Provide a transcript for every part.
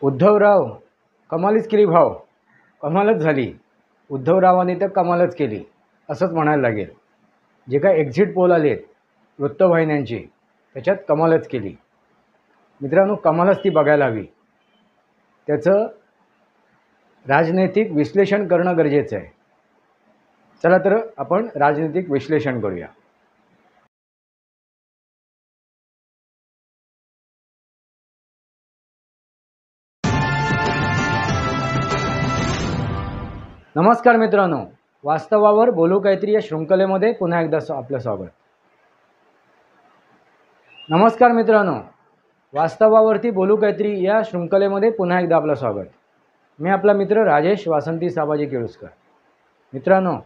उद्धवराव कमालीच केली भाव, कमालच झाली. उद्धवरावांनी तर कमालच केली असंच म्हणायला लागेल. जे काय एक्झिट पोल आले आहेत वृत्तवाहिन्यांचे त्याच्यात कमालच केली. मित्रांनो, कमालच ती बघायला हवी. त्याचं राजनैतिक विश्लेषण करणं गरजेचं आहे. चला तर आपण राजनैतिक विश्लेषण करूया. नमस्कार मित्रांनो, वास्तवावर बोलू काहीतरी या शृंखलेमध्ये पुन्हा एकदा आपलं स्वागत. नमस्कार मित्रांनो, वास्तवावरती बोलू काहीतरी या शृंखलेमध्ये पुन्हा एकदा आपलं स्वागत. मी आपला मित्र राजेश वासंती साबाजी केळुसकर. मित्रांनो,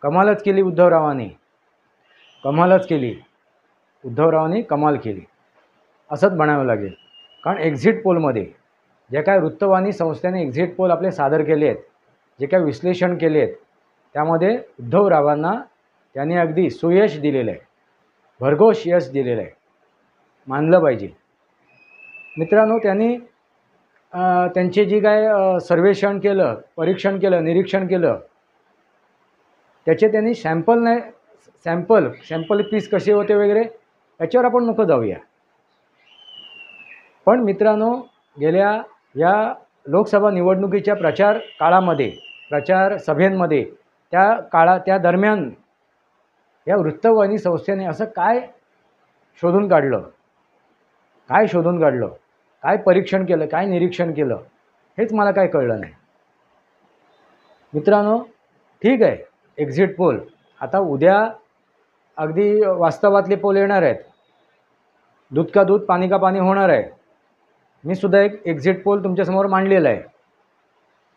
कमालच केली उद्धवरावांनी, कमालच केली उद्धवरावांनी, कमाल केली असंच म्हणावं लागेल. कारण एक्झिट पोलमध्ये जे काय वृत्तवाहिनी संस्थेने एक्झिट पोल आपले सादर केले आहेत, जे काय विश्लेषण केले आहेत, त्यामध्ये उद्धवरावांना त्यांनी अगदी सुयश दिलेलं आहे, भरघोस यश दिलेलं आहे, मानलं पाहिजे. मित्रांनो, त्यांनी त्यांचे जी काय सर्वेक्षण केलं, परीक्षण केलं, निरीक्षण केलं, त्याचे त्यांनी सॅम्पल पीस कसे होते वगैरे याच्यावर आपण नको जाऊया. पण मित्रांनो, गेल्या या लोकसभा निवडणुकीच्या प्रचार काळामध्ये, प्रचार सभेंमध्ये, त्या दरम्यान या वृत्तवाहिनी संस्थेने असं काय शोधून काढलं, काय परीक्षण केलं, काय निरीक्षण केलं, हेच मला काय कळलं नाही. मित्रांनो, ठीक आहे, एक्झिट पोल आता उद्या अगदी वास्तवातले पोल येणार आहेत. दूध का दूध पाणी का पाणी होणार आहे. मी सुद्धा एक एक्झिट पोल तुमच्यासमोर मांडलेला आहे.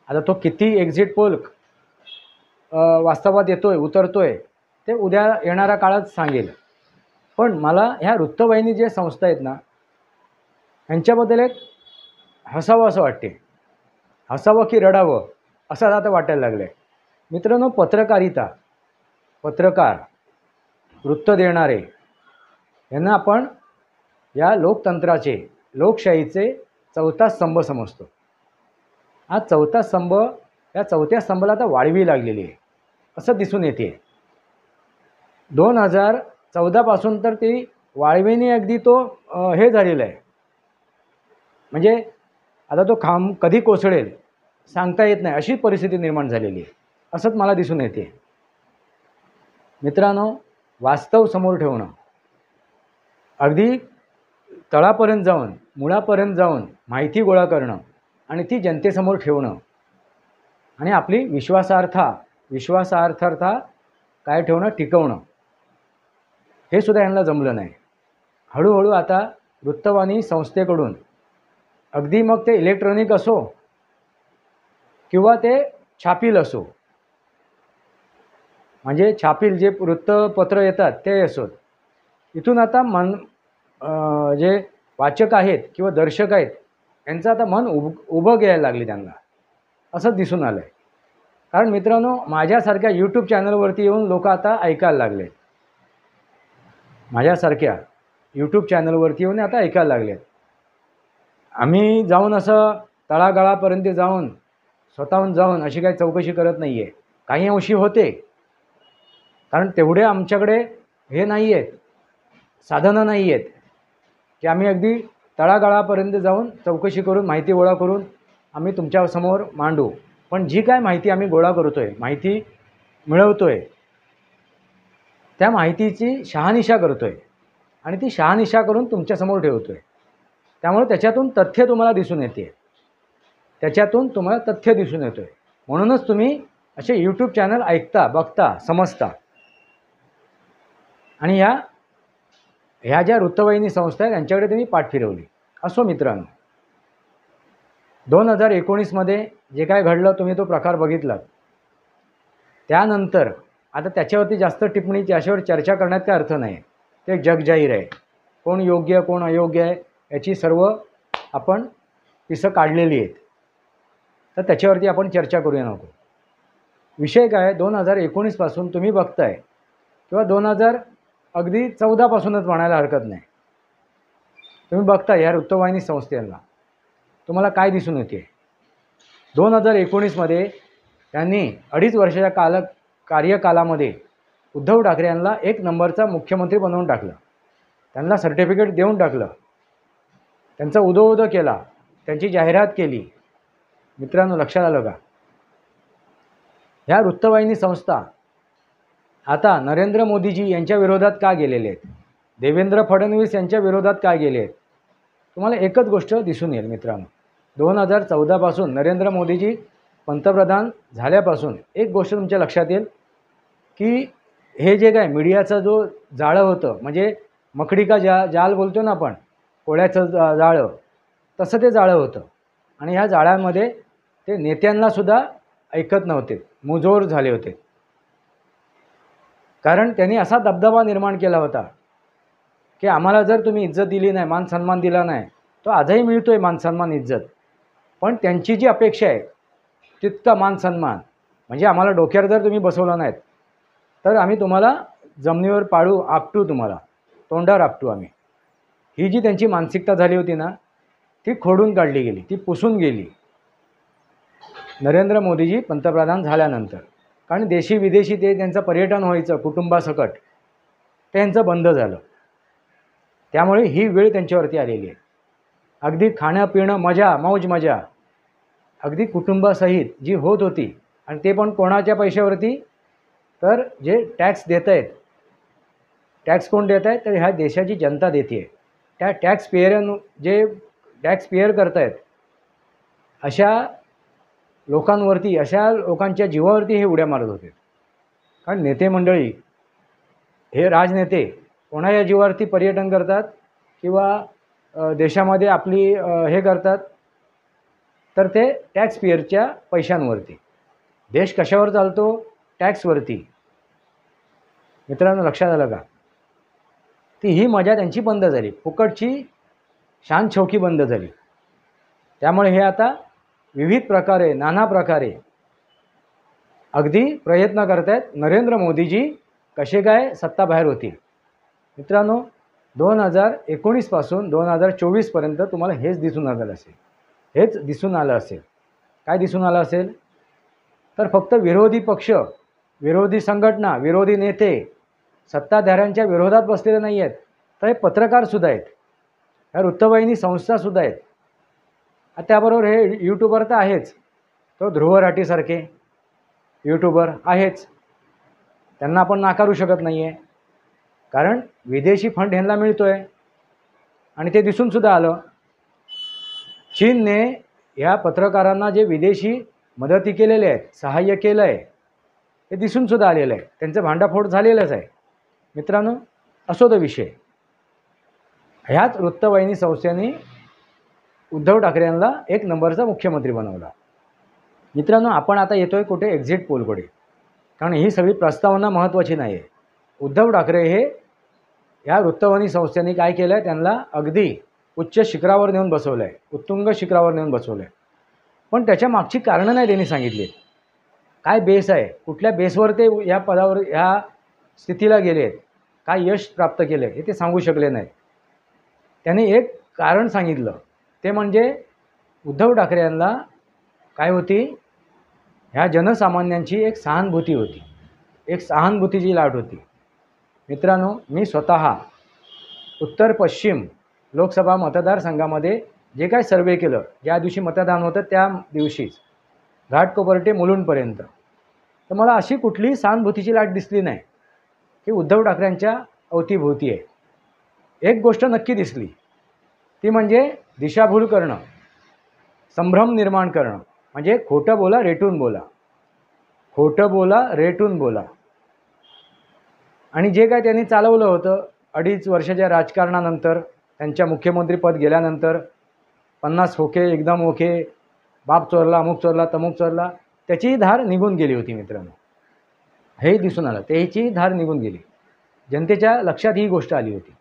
आता तो किती एक्झिट पोल वास्तवात येतोय, उतरतोय, ते उद्या येणाऱ्या काळात सांगेल. पण मला ह्या वृत्तवाहिनी जे संस्था आहेत ना, ह्यांच्याबद्दल एक हसावं असं वाटते. हसावं की रडावं असं आता वाटायला लागलं आहे. मित्रांनो, पत्रकार, वृत्त देणारे यांना आपण या लोकतंत्राचे, लोकशाहीचे चौथा स्तंभ समजतो. हा चौथा स्तंभ, या चौथ्या स्तंभाला आता वाळवी लागलेली आहे असं दिसून येते. 2014 पासून तर ती वाळवीने अगदी तो हे झालेला आहे. म्हणजे आता तो खांब कधी कोसळेल सांगता येत नाही, अशी परिस्थिती निर्माण झालेली आहे असंच मला दिसून येते. मित्रांनो, वास्तव समोर ठेवणं, अगदी तळापर्यंत जाऊन, मुळापर्यंत जाऊन माहिती गोळा करणं आणि ती जनतेसमोर ठेवणं आणि आपली विश्वासार्हता काय ठेवणं, टिकवणं, हे सुद्धा यांना जमलं नाही. हळूहळू आता वृत्तवाहिनी संस्थेकडून अगदी मग ते इलेक्ट्रॉनिक असो किंवा ते छापील असो, म्हणजे छापील जे वृत्तपत्र येतात ते असोत, इथून आता जे वाचक आहेत किंवा दर्शक आहेत यांचं आता मन उभं घ्यायला लागले त्यांना, असं दिसून आलं आहे. कारण मित्रांनो, माझ्यासारख्या यूट्यूब चॅनलवरती येऊन लोक आता ऐकायला लागलेत. माझ्यासारख्या यूट्यूब चॅनलवरती येऊन आता ऐकायला लागलेत. आम्ही जाऊन असं तळागाळापर्यंत जाऊन, स्वतःहून जाऊन अशी काही चौकशी करत नाही आहे. काही अंशी होते, कारण तेवढे आमच्याकडे हे नाही आहेत, साधनं नाही आहेत की आम्ही अगदी तळागाळापर्यंत जाऊन चौकशी करून, माहिती गोळा करून आम्ही तुमच्यासमोर मांडू. पण जी काय माहिती आम्ही गोळा करतो आहे, माहिती मिळवतो आहे, त्या माहितीची शहानिशा करतो आहे आणि ती शहानिशा करून तुमच्यासमोर ठेवतो आहे. त्यामुळे त्याच्यातून तथ्य तुम्हाला दिसून येते, म्हणूनच तुम्ही असे यूट्यूब चॅनल ऐकता, बघता, समजता. आणि ह्या ज्या वृत्तवाहिनी संस्था आहेत त्यांच्याकडे तुम्ही पाठ फिरवली. असो मित्रांनो, 2019मध्ये जे काय घडलं तुम्ही तो प्रकार बघितलात. त्यानंतर आता त्याच्यावरती जास्त टिप्पणी, त्याच्यावर चर्चा करण्यात काय अर्थ नाही. ते जग जाहीर आहे, कोण योग्य कोण अयोग्य आहे याची सर्व आपण पिसं काढलेली आहेत. तर त्याच्यावरती आपण चर्चा करूया नको. विषय काय, 2019 पासून तुम्ही बघताय किंवा 2014 पासूनच म्हणायला हरकत नाही, तुम्ही बघताय या वृत्तवाहिनी संस्थेला तुम्हाला काय दिसून येते? 2019मध्ये त्यांनी 2.5 वर्षाच्या कार्यकालामध्ये उद्धव ठाकरे यांना 1 नंबरचा मुख्यमंत्री बनवून टाकलं. त्यांना सर्टिफिकेट देऊन टाकलं. त्यांचा उदो केला. त्यांची जाहिरात केली. मित्रांनो, लक्षात आलं का? ह्या वृत्तवाहिनी संस्था आता नरेंद्र मोदीजी यांच्या विरोधात का गेलेले आहेत? देवेंद्र फडणवीस यांच्या विरोधात का गेले आहेत? तुम्हाला एकच गोष्ट दिसून येईल मित्रांनो. 2014 पासून नरेंद्र मोदीजी पंतप्रधान झाल्यापासून एक गोष्ट तुमच्या लक्षात येईल की हे जे काय मीडियाचं जो जाळं होतं, म्हणजे मकडी का जाल बोलतो ना आपण, कोळ्याचं जाळं, तसं ते जाळं होतं. आणि ह्या जाळ्यामध्ये ते नेत्यांनासुद्धा ऐकत नव्हते, मुजोर झाले होते. कारण त्यांनी असा दबदबा निर्माण केला होता की आम्हाला जर तुम्ही इज्जत दिली नाही, मान सन्मान दिला नाही, तो आजही मिळतो आहे मान सन्मान इज्जत, पण त्यांची जी अपेक्षा आहे तितका मान सन्मान, म्हणजे आम्हाला डोक्यावर जर तुम्ही बसवलं नाहीत तर आम्ही तुम्हाला जमिनीवर पाडू, आपटू, तुम्हाला तोंडावर आपटू आम्ही. ही जी त्यांची मानसिकता झाली होती ना, ती खोडून काढली गेली, ती पुसून गेली नरेंद्र मोदीजी पंतप्रधान झाल्यानंतर. कारण देशी विदेशी ते त्यांचं पर्यटन व्हायचं कुटुंबासकट, त्यांचं बंद झालं. त्यामुळे ही वेळ त्यांच्यावरती आलेली आहे. अगदी खाणं पिणं मजा मौज मजा अगदी कुटुंबासहित जी होत होती, आणि ते पण कोणाच्या पैशावरती? तर जे टॅक्स देत आहेत. टॅक्स कोण देत आहे? तर ह्या देशाची जनता देते आहे. त्या जे टॅक्स पेअर करत आहेत अशा लोकांवरती, अशा लोकांच्या जीवावरती हे उड्या मारत होते. कारण नेते मंडळी, हे राजनेते कोणाच्या जीवावरती पर्यटन करतात किंवा देशामध्ये आपली हे करतात, तर ते टॅक्स पेअरच्या पैशांवरती. देश कशावर चालतो? टॅक्सवरती. मित्रांनो, लक्षात आलं का? ही मजा त्यांची बंद झाली, फुकटची शान शौकी बंद झाली. त्यामुळे हे आता विविध प्रकारे, नाना प्रकारे अगदी प्रयत्न करत आहेत नरेंद्र मोदीजी कसे काय सत्ता बाहेर होतील. मित्रांनो, 2019 पासून 2024पर्यंत तुम्हाला हेच दिसून आलं असेल. काय दिसून आलं असेल? तर फक्त विरोधी पक्ष, विरोधी संघटना, विरोधी नेते सत्ताधाऱ्यांच्या विरोधात बसलेले नाही आहेत, तर हे पत्रकारसुद्धा आहेत, ह्या वृत्तवाहिनी संस्थासुद्धा आहेत. त्याबरोबर हे यूट्यूबर तर आहेच, तो ध्रुव राठीसारखे यूट्यूबर आहेच, त्यांना आपण नाकारू शकत नाही आहे. कारण विदेशी फंड ह्यांना मिळतो आहे, आणि ते दिसूनसुद्धा आलं. चीनने ह्या पत्रकारांना जे विदेशी मदती केलेले आहेत, सहाय्य केलं आहे, हे दिसूनसुद्धा आलेलं आहे. त्यांचं भांडाफोड झालेलंच आहे. मित्रांनो, असो तो विषय. ह्याच वृत्तवाहिनी संस्थेने उद्धव ठाकरे यांना 1 नंबरचा मुख्यमंत्री बनवला. मित्रांनो, आपण आता येतोय कुठे? एक्झिट पोलकडे. कारण ही सगळी प्रस्तावना महत्त्वाची नाही आहे. उद्धव ठाकरे हे ह्या वृत्तवाहिनी संस्थेने काय केलं आहे? त्यांना अगदी उच्च शिखरावर नेऊन बसवलं आहे, उत्तुंग शिखरावर नेऊन बसवलं आहे. पण त्याच्या मागची कारणं नाही त्यांनी सांगितली. काय बेस आहे? कुठल्या बेसवर ते या पदावर, ह्या स्थितीला गेले आहेत? काय यश प्राप्त केलं हे ते सांगू शकले नाहीत. त्याने एक कारण सांगितलं, ते म्हणजे उद्धव ठाकरे यांना काय होती? ह्या जनसामान्यांची एक सहानुभूती होती, एक सहानुभूतीची लाट होती. मित्रांनो, मी स्वतः उत्तर पश्चिम लोकसभा मतदारसंघामध्ये जे काय सर्वे केलं, ज्या दिवशी मतदान होतं त्या दिवशीच घाटकोपर ते मुलुंडपर्यंत, तर मला अशी कुठलीही सहानुभूतीची लाट दिसली नाही की उद्धव ठाकरेंच्या अवतीभोवती आहे. एक गोष्ट नक्की दिसली, ती म्हणजे दिशाभूल करणं, संभ्रम निर्माण करणं. म्हणजे खोटं बोला, रेटून बोला, खोटं बोला, रेटून बोला. आणि जे काय त्यांनी चालवलं होतं 2.5 वर्षाच्या राजकारणानंतर, त्यांच्या मुख्यमंत्रीपद गेल्यानंतर 50 होके, एकदम ओके, बाप चोरला, अमुक चोरला, तमुक चोरला, त्याची धार निघून गेली होती. मित्रांनो, हे दिसून आलं, त्याची धार निघून गेली. जनतेच्या लक्षात ही गोष्ट आली होती.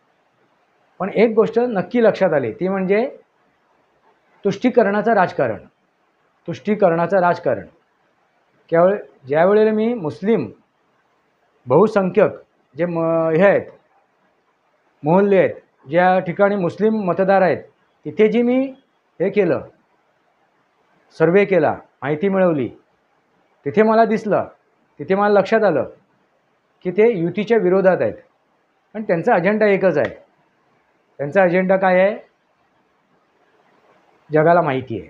पण एक गोष्ट नक्की लक्षात आली, ती म्हणजे तुष्टीकरणाचं राजकारण. तुष्टीकरणाचं राजकारण. केवळ ज्यावेळेला मी मुस्लिम बहुसंख्यक जे हे आहेत, मोहल्ले आहेत, ज्या ठिकाणी मुस्लिम मतदार आहेत, तिथे जी मी हे केलं, सर्वे केला, माहिती मिळवली, तिथे मला दिसलं, तिथे मला लक्षात आलं की ते युतीच्या विरोधात आहेत. पण त्यांचा अजेंडा एकच आहे. त्यांचा अजेंडा काय आहे जगाला माहिती आहे.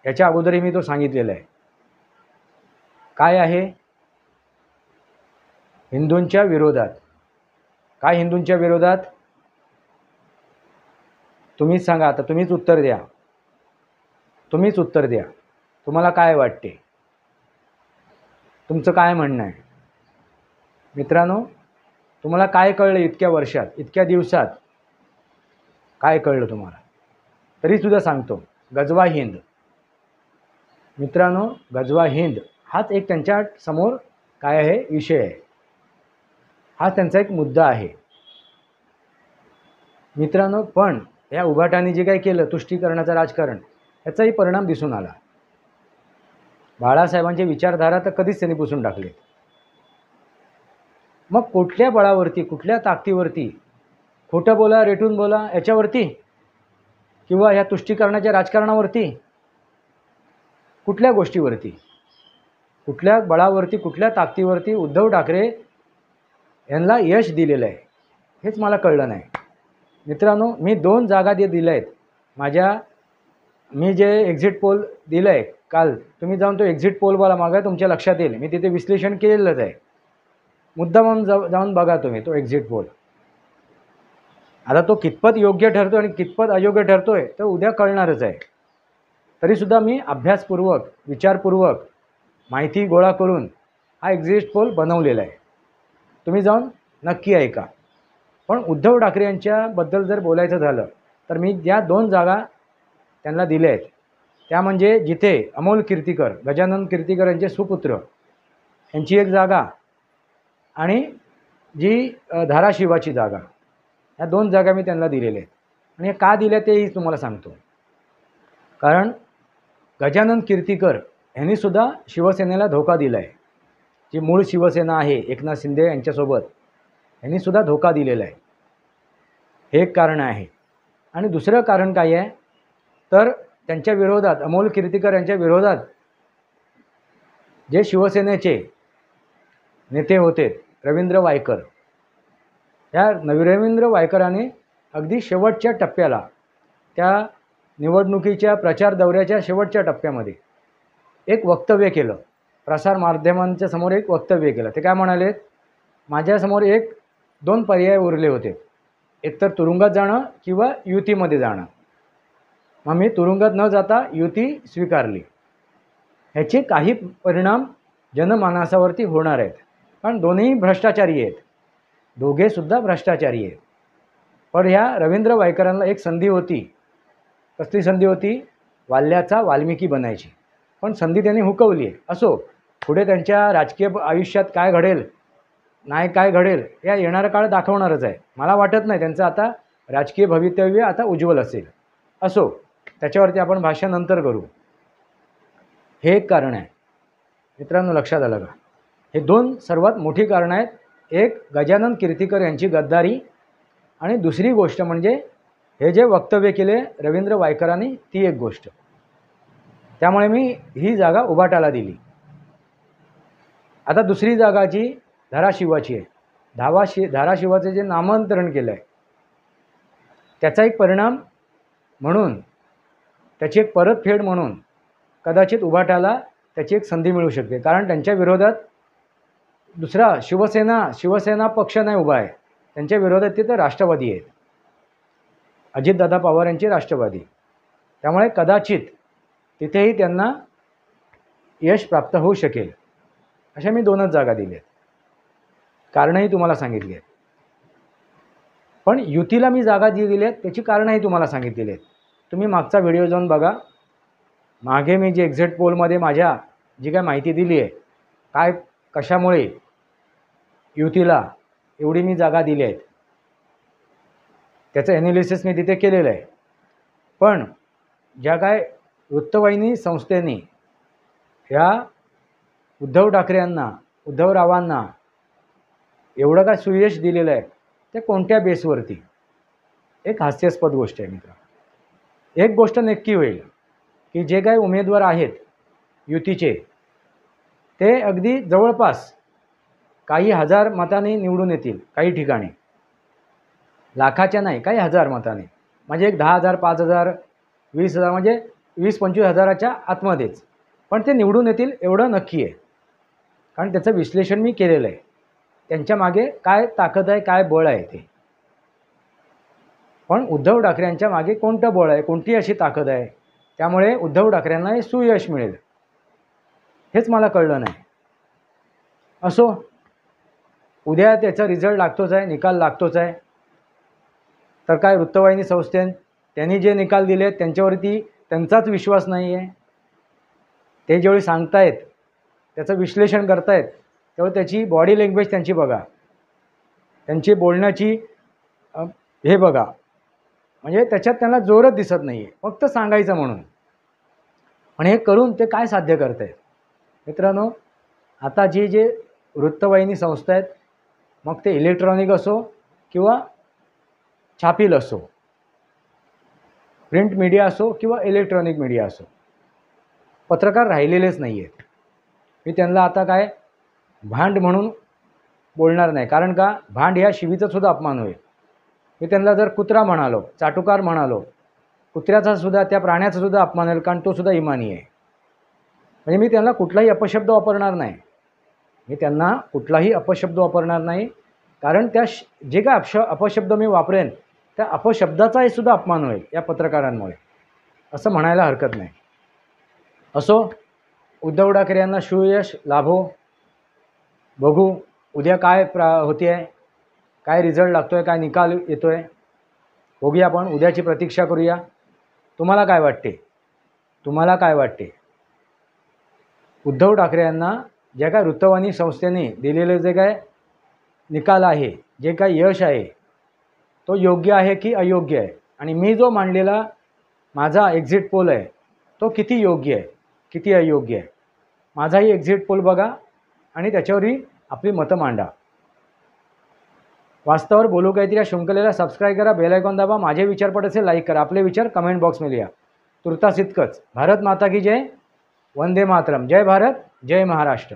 याच्या अगोदरही मी तो सांगितलेला आहे. काय आहे? हिंदूंच्या विरोधात. काय हिंदूंच्या विरोधात? तुम्हीच सांगा आता, तुम्हीच उत्तर द्या. तुम्हीच उत्तर द्या. तुम्हाला काय वाटते? तुमचं काय म्हणणं आहे? मित्रांनो, तुम्हाला काय कळलं इतक्या वर्षात, इतक्या दिवसात? काय कळलं तुम्हाला? तरीसुद्धा सांगतो, गजवा हिंद. मित्रांनो, गजवा हिंद हाच एक त्यांच्या समोर काय आहे? विषय आहे. हा त्यांचा एक मुद्दा आहे. मित्रांनो, पण या उभाटाने जे काही केलं तुष्टीकरणाचं राजकारण, याचाही परिणाम दिसून आला. बाळासाहेबांची विचारधारा तर कधीच त्यांनी पुसून टाकली. मग कुठल्या बळावरती, कुठल्या ताकदीवरती? खोटं बोला, रेटून बोला याच्यावरती, किंवा ह्या तुष्टीकरणाच्या राजकारणावरती? कुठल्या गोष्टीवरती, कुठल्या बळावरती, कुठल्या ताकदीवरती उद्धव ठाकरे यांना यश दिलेलं आहे हेच मला कळलं नाही. मित्रांनो, मी 2 जागा दिल्या आहेत. मी जे एक्झिट पोल दिलं आहे काल, तुम्ही जाऊन तो एक्झिट पोल मला मागा, तुमच्या लक्षात येईल. मी तिथे विश्लेषण केलेलंच आहे. मुद्दाम जाऊन बघा तुम्ही तो एक्झिट पोल. आता तो कितपत योग्य ठरतो आणि कितपत अयोग्य ठरतोय तर उद्या कळणारच आहे. तरीसुद्धा मी अभ्यासपूर्वक, विचारपूर्वक माहिती गोळा करून हा एक्झिट पोल बनवलेला आहे. तुम्ही जाऊन नक्की ऐका. पण उद्धव ठाकरे यांच्याबद्दल जर बोलायचं झालं तर मी ज्या 2 जागा त्यांना दिल्या आहेत त्या म्हणजे जिथे अमोल कीर्तीकर, गजानन कीर्तीकर यांचे सुपुत्र, यांची एक जागा आणि जी धाराशिवाची जागा, ह्या 2 जागा मी त्यांना दिलेल्या आहेत. आणि का दिल्या तेही तुम्हाला सांगतो. कारण गजानन कीर्तीकर यांनीसुद्धा शिवसेनेला धोका दिला आहे. जी मूळ शिवसेना आहे एकनाथ शिंदे यांच्यासोबत, यांनीसुद्धा धोका दिलेला आहे. हे एक कारण आहे. आणि दुसरं कारण काय आहे तर त्यांच्या विरोधात, अमोल कीर्तीकर यांच्या विरोधात जे शिवसेनेचे नेते होते रवींद्र वायकर, या रवींद्र वायकरांनी अगदी शेवटच्या टप्प्याला, त्या निवडणुकीच्या प्रचार दौऱ्याच्या शेवटच्या टप्प्यामध्ये एक वक्तव्य केलं. प्रसार माध्यमांच्या समोर एक वक्तव्य केलं. ते काय म्हणाले? माझ्यासमोर 1-2 पर्याय उरले होते, एकतर तुरुंगात जाणं किंवा युतीमध्ये जाणं. मग मी तुरुंगात न जाता युती स्वीकारली. ह्याचे काही परिणाम जनमानसावरती होणार आहेत. कारण दोन्ही भ्रष्टाचारी आहेत, दोघेसुद्धा भ्रष्टाचारी आहेत. पण ह्या रवींद्र वायकरांना एक संधी होती. कसली संधी होती? वाल्याचा वाल्मिकी बनायची. पण संधी त्यांनी हुकवली आहे. असो, पुढे त्यांच्या राजकीय आयुष्यात काय घडेल, नाही काय घडेल, या येणारा काळ दाखवणारच आहे. मला वाटत नाही त्यांचं आता राजकीय भवितव्य आता उज्ज्वल असेल. असो, त्याच्यावरती आपण भाष्य नंतर करू. हे एक कारण आहे. मित्रांनो, लक्षात आलं का? हे 2 सर्वात मोठी कारणं आहेत. एक गजानन कीर्तीकर यांची गद्दारी, आणि दुसरी गोष्ट म्हणजे हे जे वक्तव्य केले रवींद्र वायकरांनी, ती एक गोष्ट. त्यामुळे मी ही जागा उभाटाला दिली. आता दुसरी जागा जी धाराशिवाची आहे, धाराशिवाचे जे नामांतरण केलं आहे त्याचा एक परिणाम म्हणून, त्याची एक परतफेड म्हणून कदाचित उभाटाला त्याची एक संधी मिळू शकते. कारण त्यांच्या विरोधात दुसरा शिवसेना पक्ष नाही उभा आहे. त्यांच्या विरोधात तिथं राष्ट्रवादी आहेत, अजितदादा पवार यांचे राष्ट्रवादी. त्यामुळे कदाचित तिथेही त्यांना यश प्राप्त होऊ शकेल. अशा मी 2च जागा दिल्या आहेत. कारणंही तुम्हाला सांगितली आहेत. पण युतीला मी जागा जी दिली आहेत त्याची कारणंही तुम्हाला सांगितलेली आहेत. तुम्ही मागचा व्हिडिओ जाऊन बघा. मागे मी जे एक्झिट पोलमध्ये माझ्या जी काय माहिती दिली आहे, काय कशामुळे युतीला एवढी मी जागा दिली आहेत, त्याचं ॲनालिसिस मी तिथे केलेलं आहे. पण ज्या काय वृत्तवाहिनी संस्थेने ह्या उद्धव ठाकरे यांना, उद्धवरावांना एवढं काय सुयश दिलेलं आहे, ते कोणत्या बेसवरती? एक हास्यास्पद गोष्ट आहे मित्र. एक गोष्ट नक्की होईल की जे काही उमेदवार आहेत युतीचे ते अगदी जवळपास काही हजार मतांनी निवडून येतील, काही ठिकाणी लाखाच्या नाही, काही हजार मतांनी, म्हणजे एक 10,000 5,000 20,000 म्हणजे 20-25 हजाराच्या आतमध्येच, पण ते निवडून येतील एवढं नक्की आहे. कारण त्याचं विश्लेषण मी केलेलं आहे. त्यांच्या मागे काय ताकद आहे, काय बळ आहे ते. पण उद्धव ठाकरे यांच्या मागे कोणतं बळ आहे, कोणती अशी ताकद आहे, त्यामुळे उद्धव ठाकरेंना हे सुयश मिळेल हेच मला कळलं नाही. असो, उद्या त्याचा रिझल्ट लागतोच आहे, निकाल लागतोच आहे. तर काय वृत्तवाहिनी संस्थेन त्यांनी जे निकाल दिले त्यांच्यावरती त्यांचाच विश्वास नाही आहे. ते ज्यावेळी सांगतायत, त्याचं विश्लेषण करतायत, तेव्हा त्याची बॉडी लँग्वेज त्यांची बघा, त्यांची बोलण्याची हे बघा, म्हणजे त्याच्यात त्यांना जोरच दिसत नाही आहे, फक्त सांगायचं म्हणून. आणि हे करून ते काय साध्य करत आहेत मित्रांनो? आता जे वृत्तवाहिनी संस्था आहेत, मग ते इलेक्ट्रॉनिक असो किंवा छापील असो, प्रिंट मीडिया असो किंवा इलेक्ट्रॉनिक मीडिया असो, पत्रकार राहिलेलेच नाही आहेत. मी त्यांना आता काय भांड म्हणून बोलणार नाही, कारण का भांड ह्या शिवीचा सुद्धा अपमान होईल. मी त्यांना जर कुत्रा म्हणालो, चाटुकार म्हणालो, कुत्र्याचा सुद्धा, त्या प्राण्याचा सुद्धा अपमान होईल, कारण तो सुद्धा इमानी आहे. म्हणजे मी त्यांना कुठलाही अपशब्द वापरणार नाही, मी त्यांना कुठलाही अपशब्द वापरणार नाही, कारण त्या जे काय अपशब्द मी वापरेन त्या अपशब्दाचाही सुद्धा अपमान होईल या पत्रकारांमुळे, असं म्हणायला हरकत नाही. असो, उद्धव ठाकरे यांना सुयश लाभो. बघू उद्या काय होते आहे, काय रिझल्ट लागतो आहे, काय निकाल येतो आहे, बघूया. आपण उद्याची प्रतीक्षा करूया. तुम्हाला काय वाटते? तुम्हाला काय वाटते? उद्धव ठाकरे यांना जे काय वृत्तवाहिनी संस्थेने दिलेले जे काय निकाल आहे, जे काय यश आहे, तो योग्य आहे की अयोग्य आहे? आणि मी जो मांडलेला माझा एक्झिट पोल आहे तो किती योग्य आहे, किती अयोग्य आहे? माझाही एक्झिट पोल बघा आणि त्याच्यावरही आपली मतं मांडा. वास्तवावर बोलू काहीतरी या शृंखलेला सबस्क्राईब करा, बेल आयकॉन दाबा. माझे विचार पट असेल लाईक करा, आपले विचार कमेंट बॉक्स में लिहा. तुर्तास इतकंच. भारत माता की जय, वंदे मातरम. जय भारत, जय महाराष्ट्र.